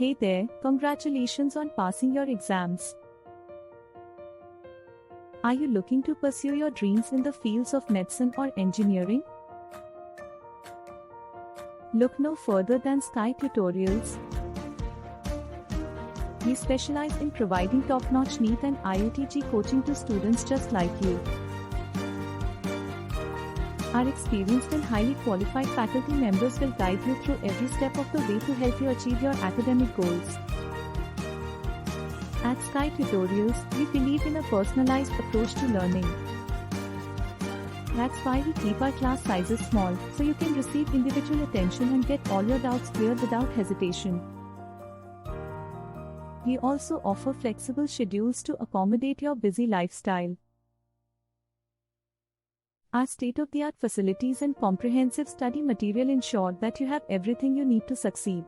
Hey there, congratulations on passing your exams. Are you looking to pursue your dreams in the fields of medicine or engineering? Look no further than Sky Tutorials. We specialize in providing top-notch NEET and IIT JEE coaching to students just like you. Our experienced and highly qualified faculty members will guide you through every step of the way to help you achieve your academic goals. At Sky Tutorials, we believe in a personalized approach to learning. That's why we keep our class sizes small, so you can receive individual attention and get all your doubts cleared without hesitation. We also offer flexible schedules to accommodate your busy lifestyle. Our state-of-the-art facilities and comprehensive study material ensure that you have everything you need to succeed.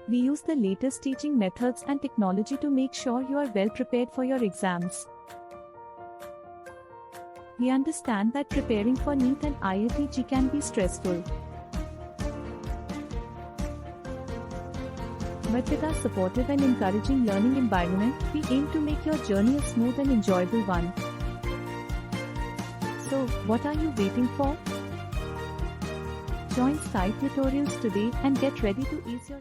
We use the latest teaching methods and technology to make sure you are well prepared for your exams. We understand that preparing for NEET and IIT JEE can be stressful. But with our supportive and encouraging learning environment, we aim to make your journey a smooth and enjoyable one. So, what are you waiting for? Join Sky Tutorials today and get ready to ease your